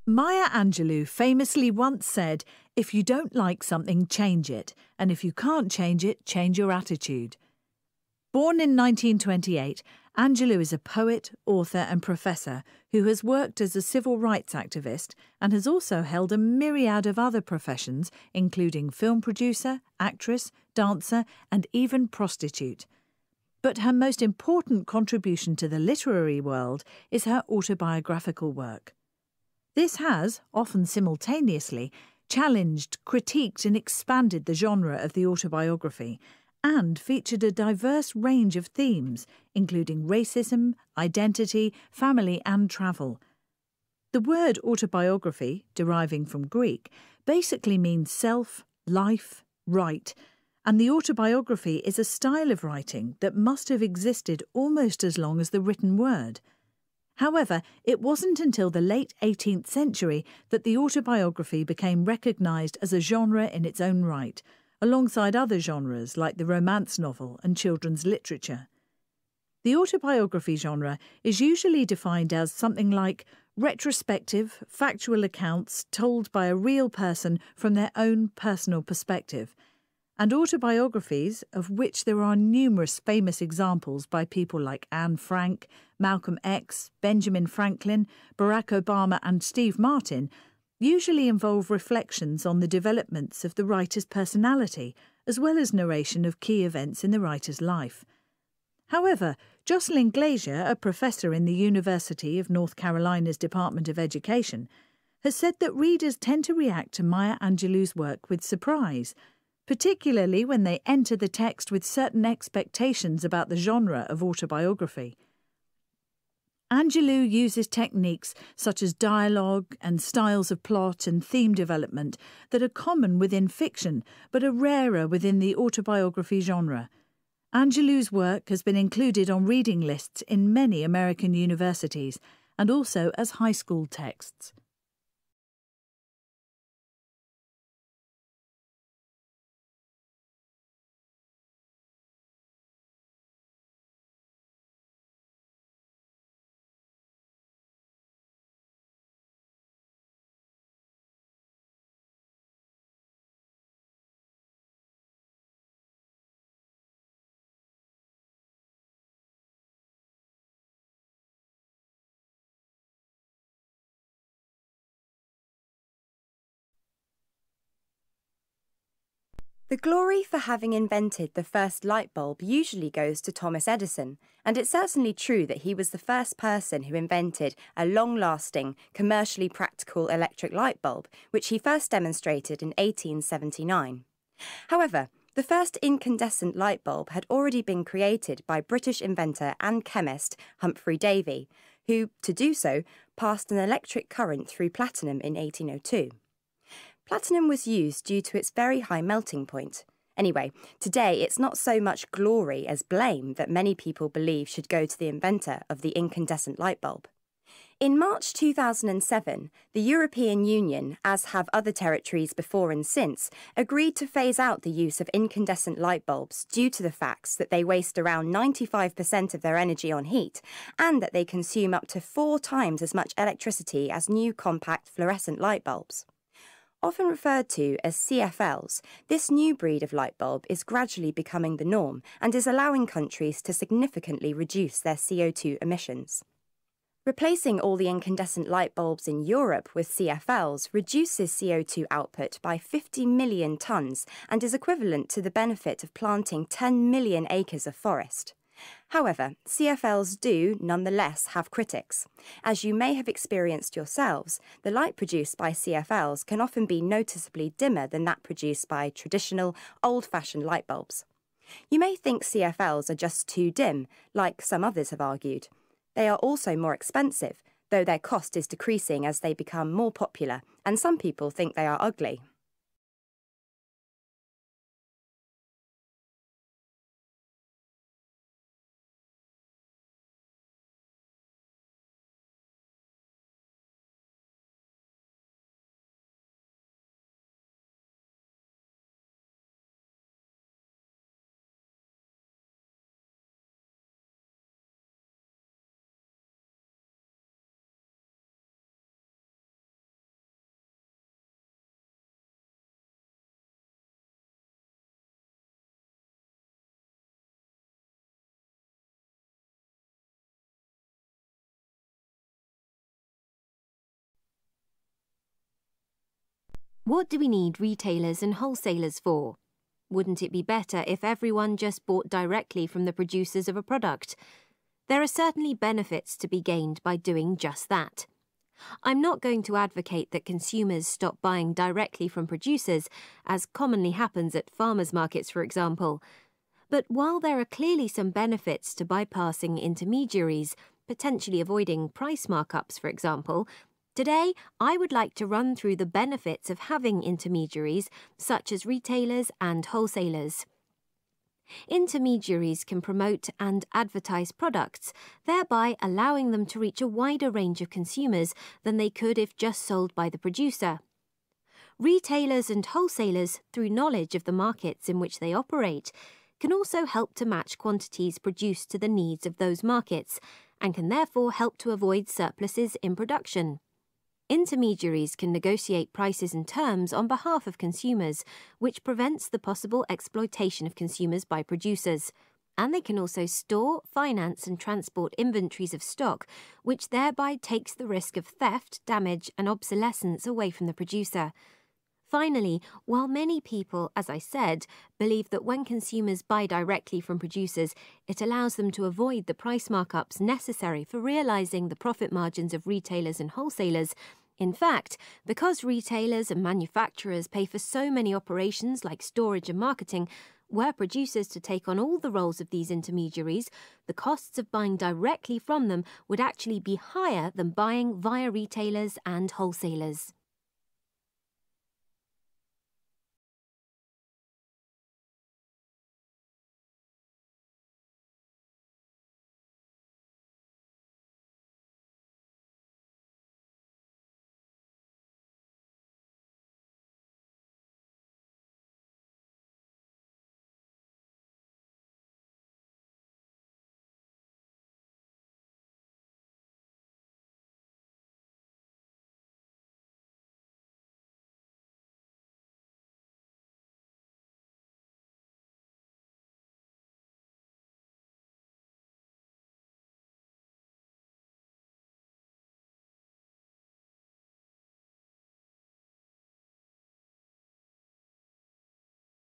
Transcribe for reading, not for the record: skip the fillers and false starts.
Maya Angelou famously once said, "If you don't like something, change it, and if you can't change it, change your attitude." Born in 1928, Angelou is a poet, author and professor who has worked as a civil rights activist and has also held a myriad of other professions, including film producer, actress, dancer and even prostitute. But her most important contribution to the literary world is her autobiographical work. This has, often simultaneously, challenged, critiqued and expanded the genre of the autobiography, and featured a diverse range of themes, including racism, identity, family and travel. The word autobiography, deriving from Greek, basically means self, life, right, and the autobiography is a style of writing that must have existed almost as long as the written word. However, it wasn't until the late 18th century that the autobiography became recognised as a genre in its own right, alongside other genres like the romance novel and children's literature. The autobiography genre is usually defined as something like retrospective, factual accounts told by a real person from their own personal perspective, and autobiographies, of which there are numerous famous examples by people like Anne Frank, Malcolm X, Benjamin Franklin, Barack Obama and Steve Martin, usually involve reflections on the developments of the writer's personality, as well as narration of key events in the writer's life. However, Jocelyn Glazier, a professor in the University of North Carolina's Department of Education, has said that readers tend to react to Maya Angelou's work with surprise, particularly when they enter the text with certain expectations about the genre of autobiography. Angelou uses techniques such as dialogue and styles of plot and theme development that are common within fiction but are rarer within the autobiography genre. Angelou's work has been included on reading lists in many American universities and also as high school texts. The glory for having invented the first light bulb usually goes to Thomas Edison, and it's certainly true that he was the first person who invented a long-lasting, commercially practical electric light bulb, which he first demonstrated in 1879. However, the first incandescent light bulb had already been created by British inventor and chemist Humphrey Davy, who, to do so, passed an electric current through platinum in 1802. Platinum was used due to its very high melting point. Anyway, today it's not so much glory as blame that many people believe should go to the inventor of the incandescent light bulb. In March 2007, the European Union, as have other territories before and since, agreed to phase out the use of incandescent light bulbs due to the facts that they waste around 95% of their energy on heat and that they consume up to 4 times as much electricity as new compact fluorescent light bulbs. Often referred to as CFLs, this new breed of light bulb is gradually becoming the norm and is allowing countries to significantly reduce their CO2 emissions. Replacing all the incandescent light bulbs in Europe with CFLs reduces CO2 output by 50 million tonnes and is equivalent to the benefit of planting 10 million acres of forest. However, CFLs do, nonetheless, have critics. As you may have experienced yourselves, the light produced by CFLs can often be noticeably dimmer than that produced by traditional, old-fashioned light bulbs. You may think CFLs are just too dim, like some others have argued. They are also more expensive, though their cost is decreasing as they become more popular, and some people think they are ugly. What do we need retailers and wholesalers for? Wouldn't it be better if everyone just bought directly from the producers of a product? There are certainly benefits to be gained by doing just that. I'm not going to advocate that consumers stop buying directly from producers, as commonly happens at farmers' markets, for example. But while there are clearly some benefits to bypassing intermediaries, potentially avoiding price markups, for example, today I would like to run through the benefits of having intermediaries, such as retailers and wholesalers. Intermediaries can promote and advertise products, thereby allowing them to reach a wider range of consumers than they could if just sold by the producer. Retailers and wholesalers, through knowledge of the markets in which they operate, can also help to match quantities produced to the needs of those markets, and can therefore help to avoid surpluses in production. Intermediaries can negotiate prices and terms on behalf of consumers, which prevents the possible exploitation of consumers by producers. And they can also store, finance and transport inventories of stock, which thereby takes the risk of theft, damage and obsolescence away from the producer. Finally, while many people, as I said, believe that when consumers buy directly from producers, it allows them to avoid the price markups necessary for realising the profit margins of retailers and wholesalers, in fact, because retailers and manufacturers pay for so many operations like storage and marketing, were producers to take on all the roles of these intermediaries, the costs of buying directly from them would actually be higher than buying via retailers and wholesalers.